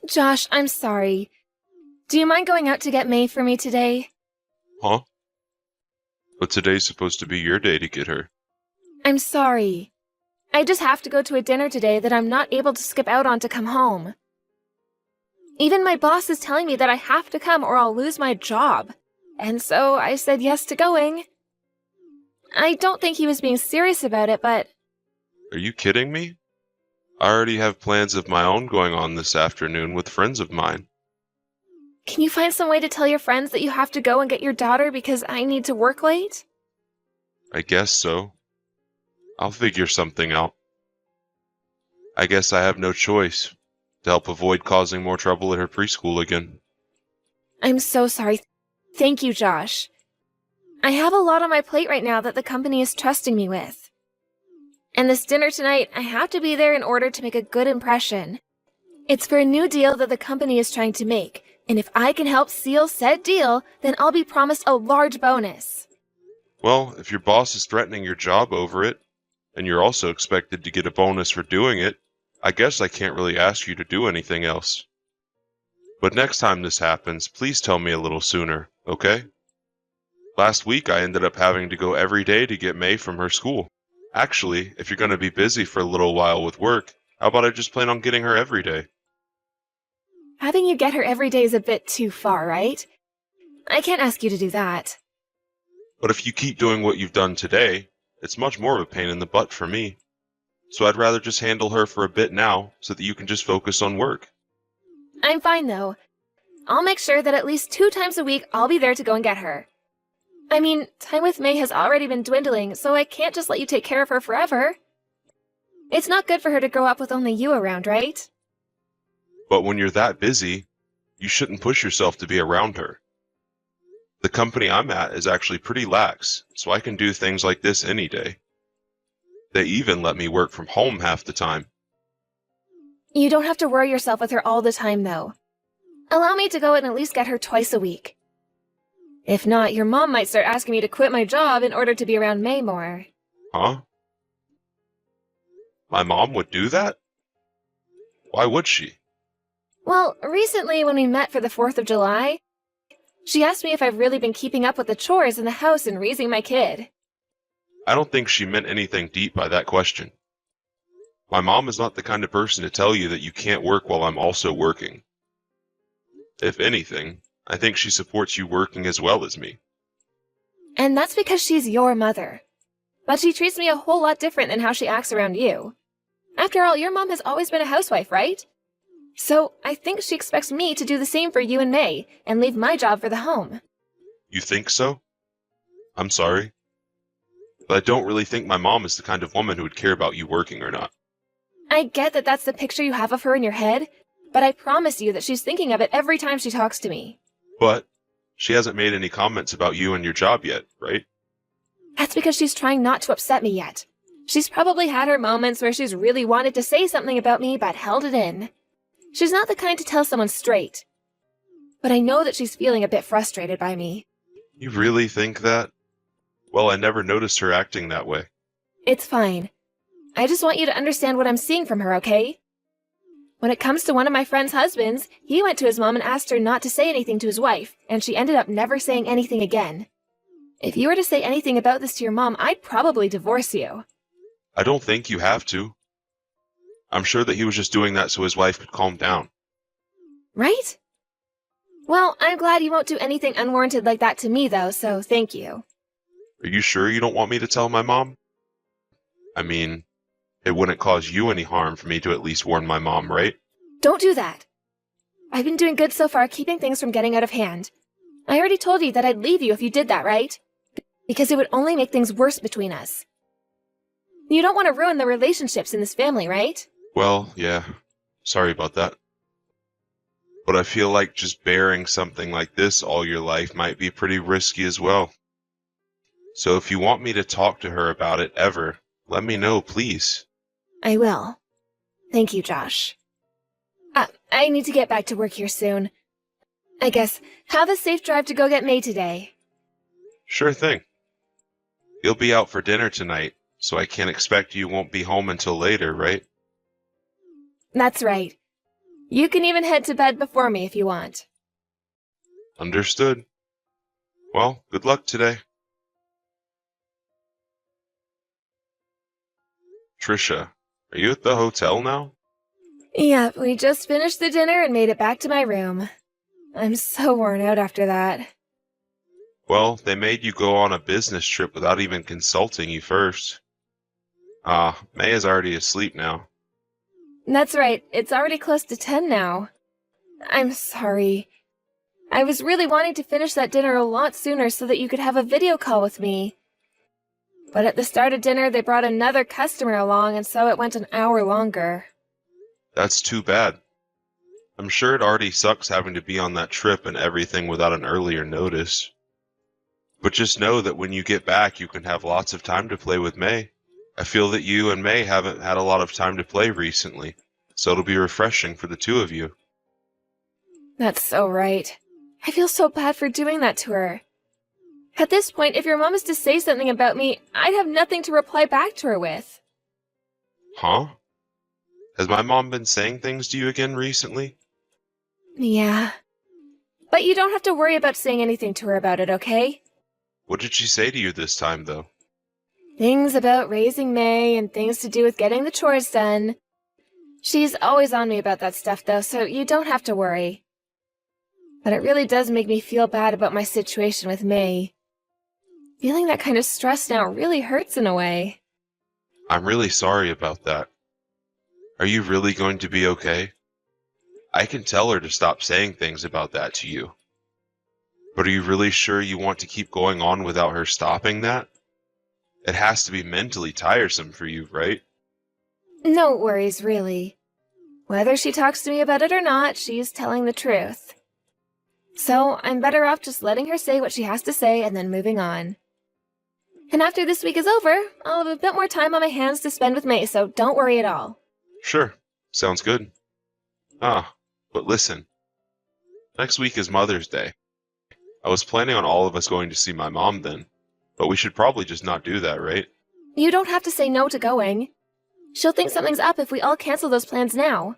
Josh, I'm sorry. Do you mind going out to get May for me today? Huh? But today's supposed to be your day to get her. I'm sorry. I just have to go to a dinner today that I'm not able to skip out on to come home. Even my boss is telling me that I have to come or I'll lose my job. And so I said yes to going. I don't think he was being serious about it, but... Are you kidding me? I already have plans of my own going on this afternoon with friends of mine. Can you find some way to tell your friends that you have to go and get your daughter because I need to work late? I guess so. I'll figure something out. I guess I have no choice to help avoid causing more trouble at her preschool again. I'm so sorry. Thank you, Josh. I have a lot on my plate right now that the company is trusting me with. And this dinner tonight, I have to be there in order to make a good impression. It's for a new deal that the company is trying to make, and if I can help seal said deal, then I'll be promised a large bonus. Well, if your boss is threatening your job over it, and you're also expected to get a bonus for doing it, I guess I can't really ask you to do anything else. But next time this happens, please tell me a little sooner, okay? Last week I ended up having to go every day to get May from her school. Actually, if you're going to be busy for a little while with work, how about I just plan on getting her every day? Having you get her every day is a bit too far, right? I can't ask you to do that. But if you keep doing what you've done today, it's much more of a pain in the butt for me. So I'd rather just handle her for a bit now so that you can just focus on work. I'm fine, though. I'll make sure that at least 2 times a week I'll be there to go and get her. I mean, time with May has already been dwindling, so I can't just let you take care of her forever. It's not good for her to grow up with only you around, right? But when you're that busy, you shouldn't push yourself to be around her. The company I'm at is actually pretty lax, so I can do things like this any day. They even let me work from home half the time. You don't have to worry yourself with her all the time, though. Allow me to go and at least get her twice a week. If not, your mom might start asking me to quit my job in order to be around May more. Huh? My mom would do that? Why would she? Well, recently when we met for the 4th of July, she asked me if I've really been keeping up with the chores in the house and raising my kid. I don't think she meant anything deep by that question. My mom is not the kind of person to tell you that you can't work while I'm also working. If anything, I think she supports you working as well as me. And that's because she's your mother. But she treats me a whole lot different than how she acts around you. After all, your mom has always been a housewife, right? So I think she expects me to do the same for you and May, and leave my job for the home. You think so? I'm sorry. But I don't really think my mom is the kind of woman who would care about you working or not. I get that that's the picture you have of her in your head, but I promise you that she's thinking of it every time she talks to me. But she hasn't made any comments about you and your job yet, right? That's because she's trying not to upset me yet. She's probably had her moments where she's really wanted to say something about me but held it in. She's not the kind to tell someone straight. But I know that she's feeling a bit frustrated by me. You really think that? Well, I never noticed her acting that way. It's fine. I just want you to understand what I'm seeing from her, okay? When it comes to one of my friend's husbands, he went to his mom and asked her not to say anything to his wife, and she ended up never saying anything again. If you were to say anything about this to your mom, I'd probably divorce you. I don't think you have to. I'm sure that he was just doing that so his wife could calm down. Right? Well, I'm glad you won't do anything unwarranted like that to me, though, so thank you. Are you sure you don't want me to tell my mom? I mean, it wouldn't cause you any harm for me to at least warn my mom, right? Don't do that. I've been doing good so far keeping things from getting out of hand. I already told you that I'd leave you if you did that, right? Because it would only make things worse between us. You don't want to ruin the relationships in this family, right? Well, yeah. Sorry about that. But I feel like just bearing something like this all your life might be pretty risky as well. So if you want me to talk to her about it ever, let me know, please. I will. Thank you, Josh. I need to get back to work here soon. I guess, have a safe drive to go get May today. Sure thing. You'll be out for dinner tonight, so I can't expect you won't be home until later, right? That's right. You can even head to bed before me if you want. Understood. Well, good luck today. Trisha, are you at the hotel now? Yeah, we just finished the dinner and made it back to my room. I'm so worn out after that. Well, they made you go on a business trip without even consulting you first. May is already asleep now. That's right, it's already close to 10 now. I'm sorry. I was really wanting to finish that dinner a lot sooner so that you could have a video call with me. But at the start of dinner, they brought another customer along, and so it went an hour longer. That's too bad. I'm sure it already sucks having to be on that trip and everything without an earlier notice. But just know that when you get back, you can have lots of time to play with May. I feel that you and May haven't had a lot of time to play recently, so it'll be refreshing for the two of you. That's so right. I feel so bad for doing that to her. At this point, if your mom is to say something about me, I'd have nothing to reply back to her with. Huh? Has my mom been saying things to you again recently? Yeah. But you don't have to worry about saying anything to her about it, okay? What did she say to you this time, though? Things about raising May and things to do with getting the chores done. She's always on me about that stuff, though, so you don't have to worry. But it really does make me feel bad about my situation with May. Feeling that kind of stress now really hurts in a way. I'm really sorry about that. Are you really going to be okay? I can tell her to stop saying things about that to you. But are you really sure you want to keep going on without her stopping that? It has to be mentally tiresome for you, right? No worries, really. Whether she talks to me about it or not, she's telling the truth. So I'm better off just letting her say what she has to say and then moving on. And after this week is over, I'll have a bit more time on my hands to spend with May, so don't worry at all. Sure, sounds good. But listen. Next week is Mother's Day. I was planning on all of us going to see my mom then, but we should probably just not do that, right? You don't have to say no to going. She'll think something's up if we all cancel those plans now.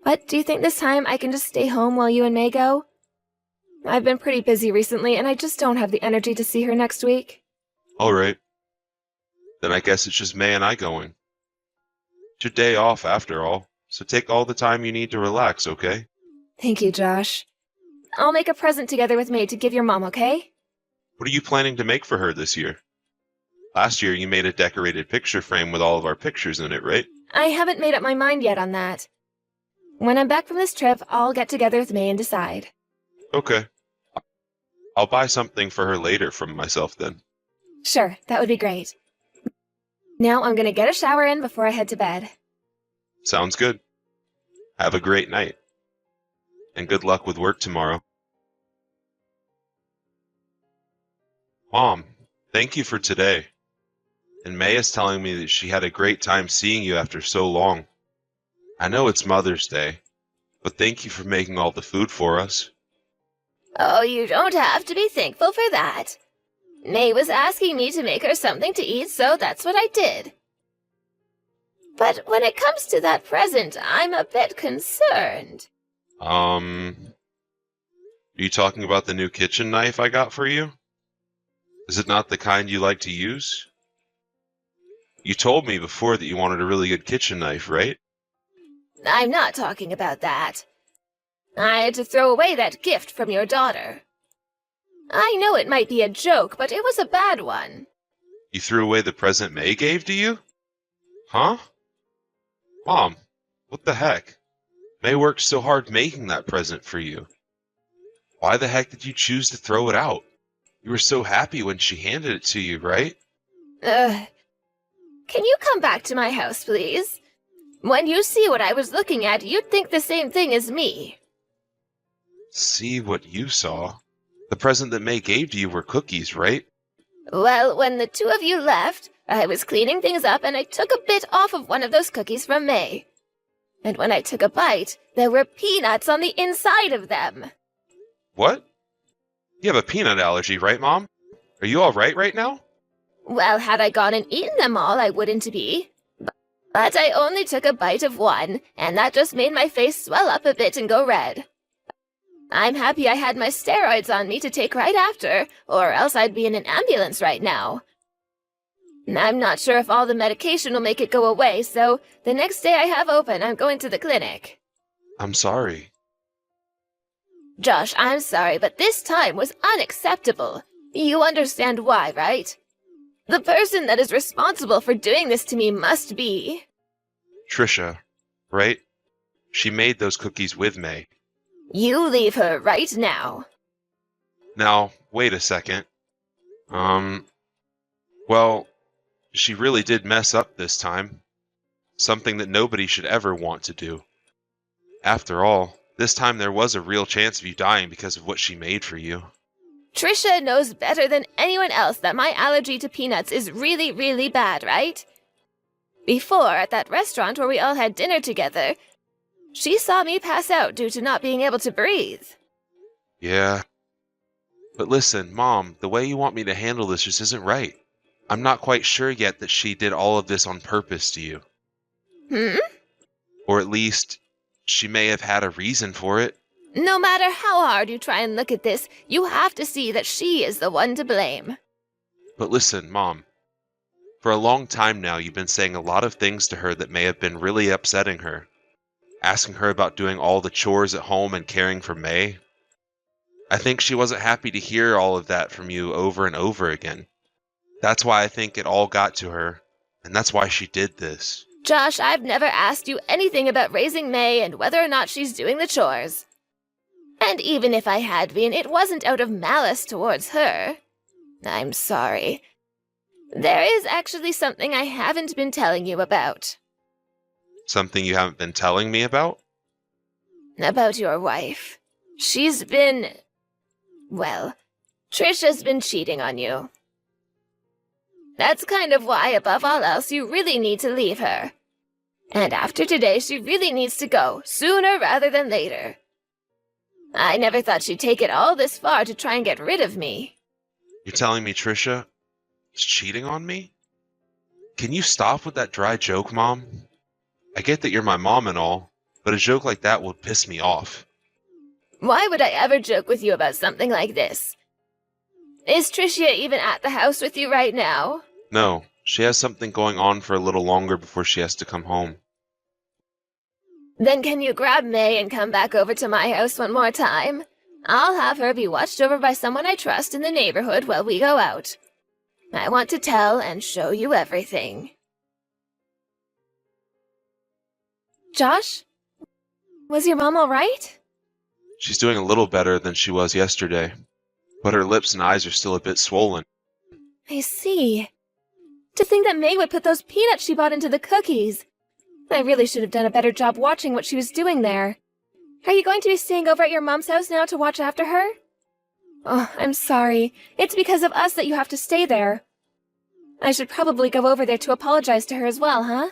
But do you think this time I can just stay home while you and May go? I've been pretty busy recently, and I just don't have the energy to see her next week. All right. Then I guess it's just May and I going. It's your day off after all, so take all the time you need to relax, okay? Thank you, Josh. I'll make a present together with May to give your mom, okay? What are you planning to make for her this year? Last year you made a decorated picture frame with all of our pictures in it, right? I haven't made up my mind yet on that. When I'm back from this trip, I'll get together with May and decide. Okay. I'll buy something for her later from myself then. Sure, that would be great. Now I'm gonna get a shower in before I head to bed. Sounds good. Have a great night. And good luck with work tomorrow. Mom, thank you for today. And May is telling me that she had a great time seeing you after so long. I know it's Mother's Day, but thank you for making all the food for us. Oh, you don't have to be thankful for that. May was asking me to make her something to eat, so that's what I did. But when it comes to that present, I'm a bit concerned. Are you talking about the new kitchen knife I got for you? Is it not the kind you like to use? You told me before that you wanted a really good kitchen knife, right? I'm not talking about that. I had to throw away that gift from your daughter. I know it might be a joke, but it was a bad one. You threw away the present May gave to you? Huh? Mom, what the heck? May worked so hard making that present for you. Why the heck did you choose to throw it out? You were so happy when she handed it to you, right? Can you come back to my house, please? When you see what I was looking at, you'd think the same thing as me. See what you saw? The present that May gave to you were cookies, right? Well, when the two of you left, I was cleaning things up and I took a bit off of one of those cookies from May. And when I took a bite, there were peanuts on the inside of them. What? You have a peanut allergy, right, Mom? Are you all right now? Well, had I gone and eaten them all, I wouldn't be. But I only took a bite of one, and that just made my face swell up a bit and go red. I'm happy I had my steroids on me to take right after, or else I'd be in an ambulance right now. I'm not sure if all the medication will make it go away, so the next day I have open, I'm going to the clinic. I'm sorry. Josh, I'm sorry, but this time was unacceptable. You understand why, right? The person that is responsible for doing this to me must be... Trisha, right? She made those cookies with May. You leave her right now. Now, wait a second. Well, she really did mess up this time. Something that nobody should ever want to do. After all, this time there was a real chance of you dying because of what she made for you. Trisha knows better than anyone else that my allergy to peanuts is really, really bad, right? Before, at that restaurant where we all had dinner together, she saw me pass out due to not being able to breathe. Yeah. But listen, Mom, the way you want me to handle this just isn't right. I'm not quite sure yet that she did all of this on purpose to you. Or at least, she may have had a reason for it. No matter how hard you try and look at this, you have to see that she is the one to blame. But listen, Mom. For a long time now, you've been saying a lot of things to her that may have been really upsetting her. Asking her about doing all the chores at home and caring for May. I think she wasn't happy to hear all of that from you over and over again. That's why I think it all got to her, and that's why she did this. Josh, I've never asked you anything about raising May and whether or not she's doing the chores. And even if I had been, it wasn't out of malice towards her. I'm sorry. There is actually something I haven't been telling you about. Something you haven't been telling me about? About your wife. She's been... Well, Trisha's been cheating on you. That's kind of why, above all else, you really need to leave her. And after today, she really needs to go, sooner rather than later. I never thought she'd take it all this far to try and get rid of me. You're telling me Trisha is cheating on me? Can you stop with that dry joke, Mom? I get that you're my mom and all, but a joke like that would piss me off. Why would I ever joke with you about something like this? Is Tricia even at the house with you right now? No, she has something going on for a little longer before she has to come home. Then can you grab May and come back over to my house one more time? I'll have her be watched over by someone I trust in the neighborhood while we go out. I want to tell and show you everything. Josh? Was your mom all right? She's doing a little better than she was yesterday, but her lips and eyes are still a bit swollen. I see. To think that May would put those peanuts she bought into the cookies. I really should have done a better job watching what she was doing there. Are you going to be staying over at your mom's house now to watch after her? Oh, I'm sorry. It's because of us that you have to stay there. I should probably go over there to apologize to her as well, huh?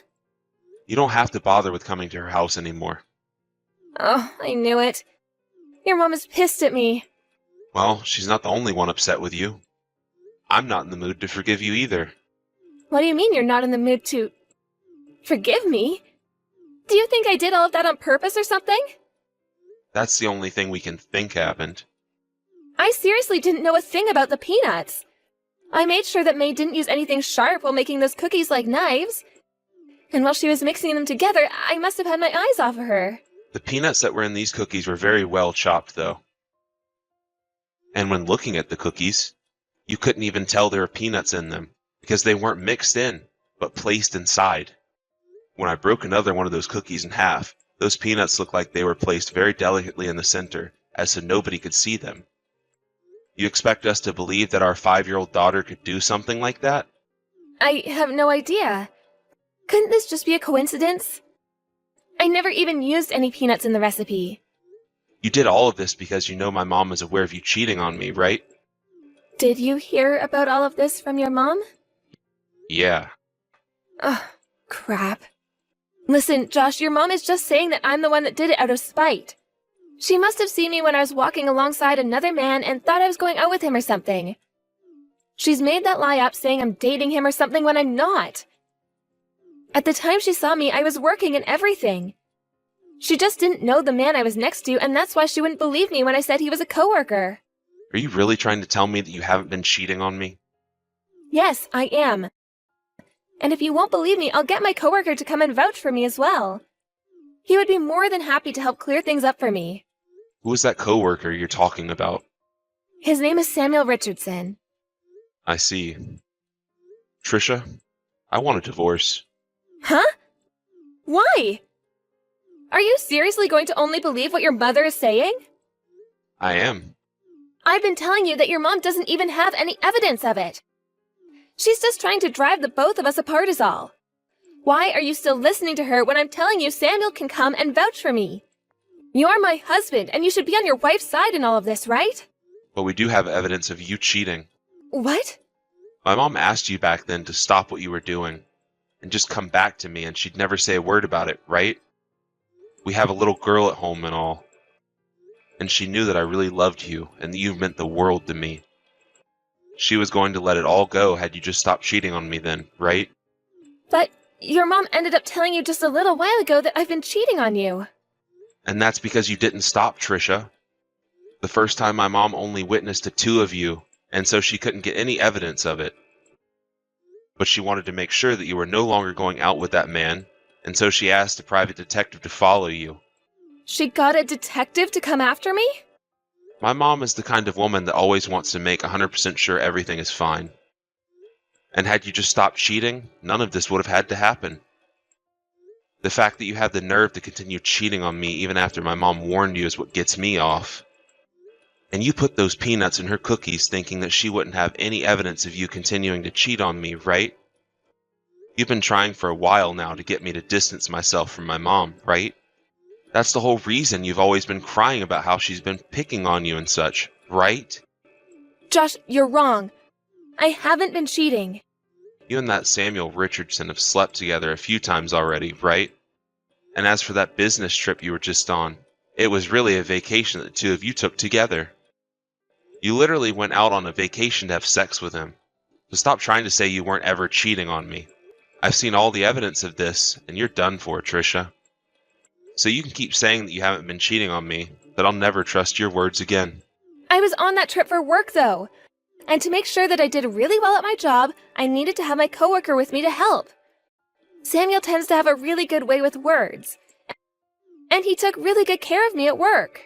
You don't have to bother with coming to her house anymore. Oh, I knew it. Your mom is pissed at me. Well, she's not the only one upset with you. I'm not in the mood to forgive you either. What do you mean you're not in the mood to... forgive me? Do you think I did all of that on purpose or something? That's the only thing we can think happened. I seriously didn't know a thing about the peanuts. I made sure that May didn't use anything sharp while making those cookies like knives. And while she was mixing them together, I must have had my eyes off of her. The peanuts that were in these cookies were very well chopped, though. And when looking at the cookies, you couldn't even tell there were peanuts in them, because they weren't mixed in, but placed inside. When I broke another one of those cookies in half, those peanuts looked like they were placed very delicately in the center, as so nobody could see them. You expect us to believe that our 5-year-old daughter could do something like that? I have no idea. Couldn't this just be a coincidence? I never even used any peanuts in the recipe. You did all of this because you know my mom is aware of you cheating on me, right? Did you hear about all of this from your mom? Yeah. Ugh, crap. Listen, Josh, your mom is just saying that I'm the one that did it out of spite. She must have seen me when I was walking alongside another man and thought I was going out with him or something. She's made that lie up saying I'm dating him or something when I'm not. At the time she saw me, I was working and everything. She just didn't know the man I was next to, and that's why she wouldn't believe me when I said he was a coworker. Are you really trying to tell me that you haven't been cheating on me? Yes, I am. And if you won't believe me, I'll get my coworker to come and vouch for me as well. He would be more than happy to help clear things up for me. Who is that coworker you're talking about? His name is Samuel Richardson. I see. Trisha, I want a divorce. Huh? Why? Are you seriously going to only believe what your mother is saying? I am. I've been telling you that your mom doesn't even have any evidence of it. She's just trying to drive the both of us apart is all. Why are you still listening to her when I'm telling you Samuel can come and vouch for me? You're my husband, and you should be on your wife's side in all of this, right? But we do have evidence of you cheating. What? My mom asked you back then to stop what you were doing and just come back to me, and she'd never say a word about it, right? We have a little girl at home and all. And she knew that I really loved you and that you meant the world to me. She was going to let it all go had you just stopped cheating on me then, right? But your mom ended up telling you just a little while ago that I've been cheating on you. And that's because you didn't stop, Trisha. The first time my mom only witnessed the two of you, and so she couldn't get any evidence of it. But she wanted to make sure that you were no longer going out with that man, and so she asked a private detective to follow you. She got a detective to come after me? My mom is the kind of woman that always wants to make 100% sure everything is fine. And had you just stopped cheating, none of this would have had to happen. The fact that you have the nerve to continue cheating on me even after my mom warned you is what gets me off. And you put those peanuts in her cookies thinking that she wouldn't have any evidence of you continuing to cheat on me, right? You've been trying for a while now to get me to distance myself from my mom, right? That's the whole reason you've always been crying about how she's been picking on you and such, right? Josh, you're wrong. I haven't been cheating. You and that Samuel Richardson have slept together a few times already, right? And as for that business trip you were just on, it was really a vacation that the two of you took together. You literally went out on a vacation to have sex with him. So stop trying to say you weren't ever cheating on me. I've seen all the evidence of this, and you're done for, Trisha. So you can keep saying that you haven't been cheating on me, but I'll never trust your words again. I was on that trip for work, though. And to make sure that I did really well at my job, I needed to have my coworker with me to help. Samuel tends to have a really good way with words. And he took really good care of me at work.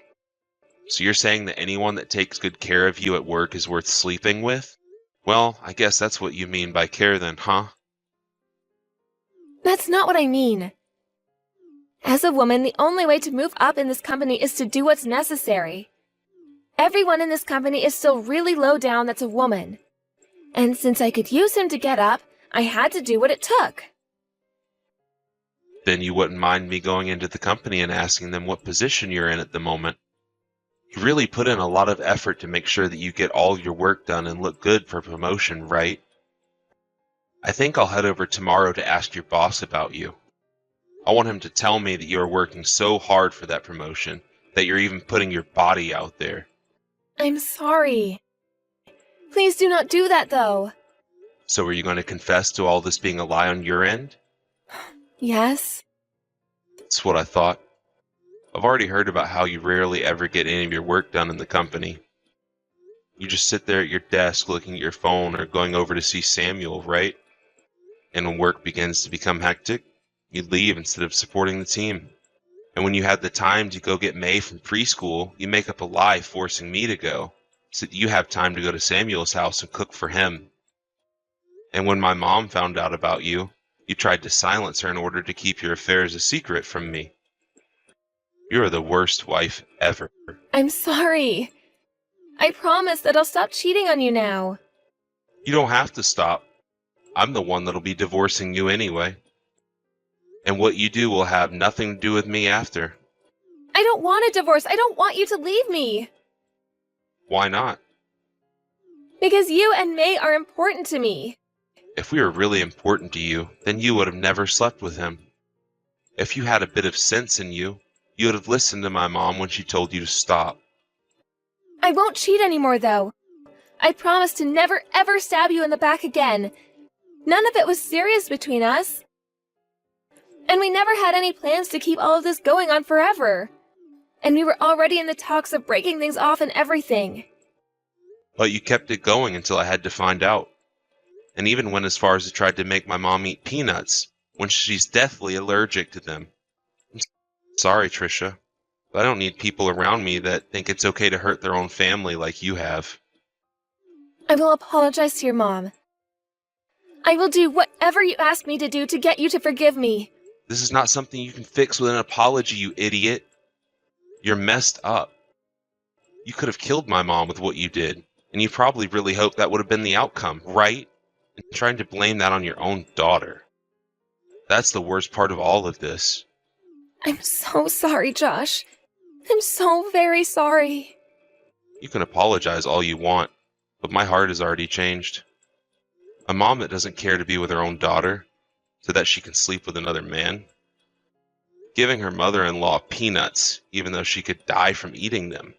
So you're saying that anyone that takes good care of you at work is worth sleeping with? Well, I guess that's what you mean by care then, huh? That's not what I mean. As a woman, the only way to move up in this company is to do what's necessary. Everyone in this company is still really low down that's a woman. And since I could use him to get up, I had to do what it took. Then you wouldn't mind me going into the company and asking them what position you're in at the moment. You really put in a lot of effort to make sure that you get all your work done and look good for promotion, right? I think I'll head over tomorrow to ask your boss about you. I want him to tell me that you are working so hard for that promotion, that you're even putting your body out there. I'm sorry. Please do not do that, though. So are you going to confess to all this being a lie on your end? Yes. That's what I thought. I've already heard about how you rarely ever get any of your work done in the company. You just sit there at your desk looking at your phone or going over to see Samuel, right? And when work begins to become hectic, you leave instead of supporting the team. And when you have the time to go get May from preschool, you make up a lie forcing me to go, so that you have time to go to Samuel's house and cook for him. And when my mom found out about you, you tried to silence her in order to keep your affairs a secret from me. You're the worst wife ever. I'm sorry. I promise that I'll stop cheating on you now. You don't have to stop. I'm the one that'll be divorcing you anyway. And what you do will have nothing to do with me after. I don't want a divorce. I don't want you to leave me. Why not? Because you and May are important to me. If we were really important to you, then you would have never slept with him. If you had a bit of sense in you, you would have listened to my mom when she told you to stop. I won't cheat anymore, though. I promise to never ever stab you in the back again. None of it was serious between us. And we never had any plans to keep all of this going on forever. And we were already in the talks of breaking things off and everything. But you kept it going until I had to find out. And even went as far as to try to make my mom eat peanuts when she's deathly allergic to them. I'm sorry, Trisha, but I don't need people around me that think it's okay to hurt their own family like you have. I will apologize to your mom. I will do whatever you ask me to do to get you to forgive me. This is not something you can fix with an apology, you idiot. You're messed up. You could have killed my mom with what you did, and you probably really hoped that would have been the outcome, right? And trying to blame that on your own daughter. That's the worst part of all of this. I'm so sorry, Josh. I'm so very sorry. You can apologize all you want, but my heart has already changed. A mom that doesn't care to be with her own daughter so that she can sleep with another man. Giving her mother-in-law peanuts even though she could die from eating them.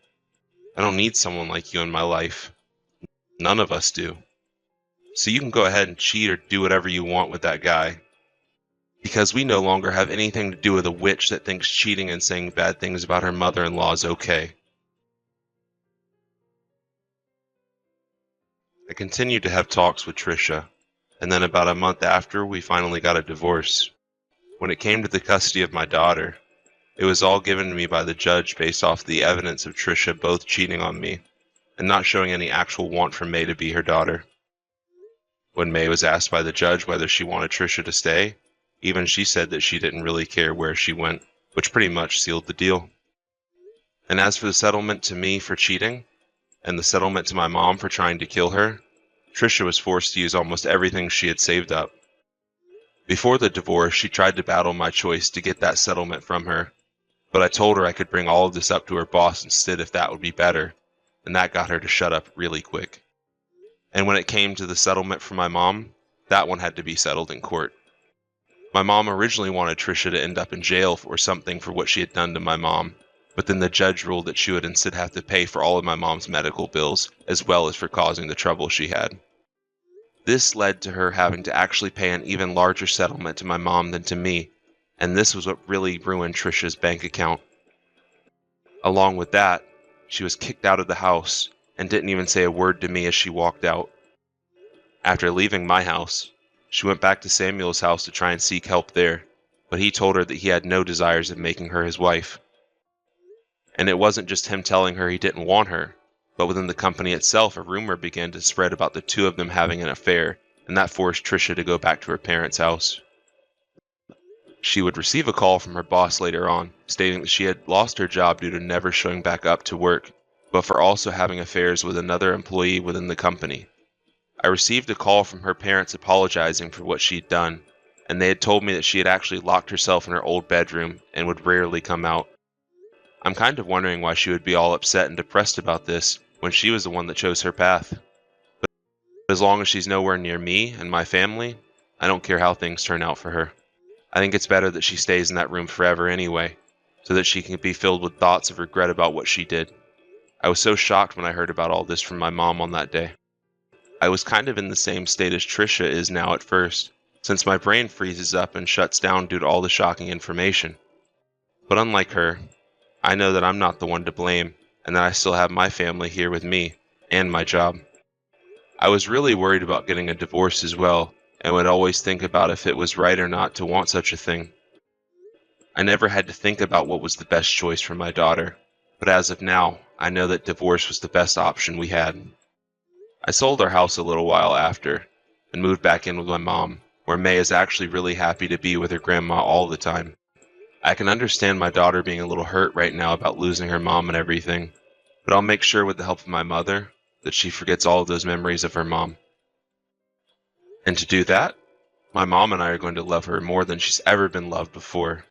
I don't need someone like you in my life. None of us do. So you can go ahead and cheat or do whatever you want with that guy. Because we no longer have anything to do with a witch that thinks cheating and saying bad things about her mother-in-law is okay. I continued to have talks with Trisha, and then about a month after, we finally got a divorce. When it came to the custody of my daughter, it was all given to me by the judge based off the evidence of Trisha both cheating on me and not showing any actual want for May to be her daughter. When May was asked by the judge whether she wanted Trisha to stay, even she said that she didn't really care where she went, which pretty much sealed the deal. And as for the settlement to me for cheating, and the settlement to my mom for trying to kill her, Trisha was forced to use almost everything she had saved up. Before the divorce, she tried to battle my choice to get that settlement from her, but I told her I could bring all of this up to her boss instead if that would be better, and that got her to shut up really quick. And when it came to the settlement for my mom, that one had to be settled in court. My mom originally wanted Trisha to end up in jail or something for what she had done to my mom, but then the judge ruled that she would instead have to pay for all of my mom's medical bills, as well as for causing the trouble she had. This led to her having to actually pay an even larger settlement to my mom than to me, and this was what really ruined Trisha's bank account. Along with that, she was kicked out of the house and didn't even say a word to me as she walked out. After leaving my house, she went back to Samuel's house to try and seek help there, but he told her that he had no desires of making her his wife. And it wasn't just him telling her he didn't want her, but within the company itself a rumor began to spread about the two of them having an affair, and that forced Trisha to go back to her parents' house. She would receive a call from her boss later on, stating that she had lost her job due to never showing back up to work, but for also having affairs with another employee within the company. I received a call from her parents apologizing for what she'd done, and they had told me that she had actually locked herself in her old bedroom and would rarely come out. I'm kind of wondering why she would be all upset and depressed about this when she was the one that chose her path. But as long as she's nowhere near me and my family, I don't care how things turn out for her. I think it's better that she stays in that room forever anyway, so that she can be filled with thoughts of regret about what she did. I was so shocked when I heard about all this from my mom on that day. I was kind of in the same state as Trisha is now at first, since my brain freezes up and shuts down due to all the shocking information. But unlike her, I know that I'm not the one to blame, and that I still have my family here with me, and my job. I was really worried about getting a divorce as well, and would always think about if it was right or not to want such a thing. I never had to think about what was the best choice for my daughter, but as of now, I know that divorce was the best option we had. I sold our house a little while after, and moved back in with my mom, where May is actually really happy to be with her grandma all the time. I can understand my daughter being a little hurt right now about losing her mom and everything, but I'll make sure with the help of my mother that she forgets all of those memories of her mom. And to do that, my mom and I are going to love her more than she's ever been loved before.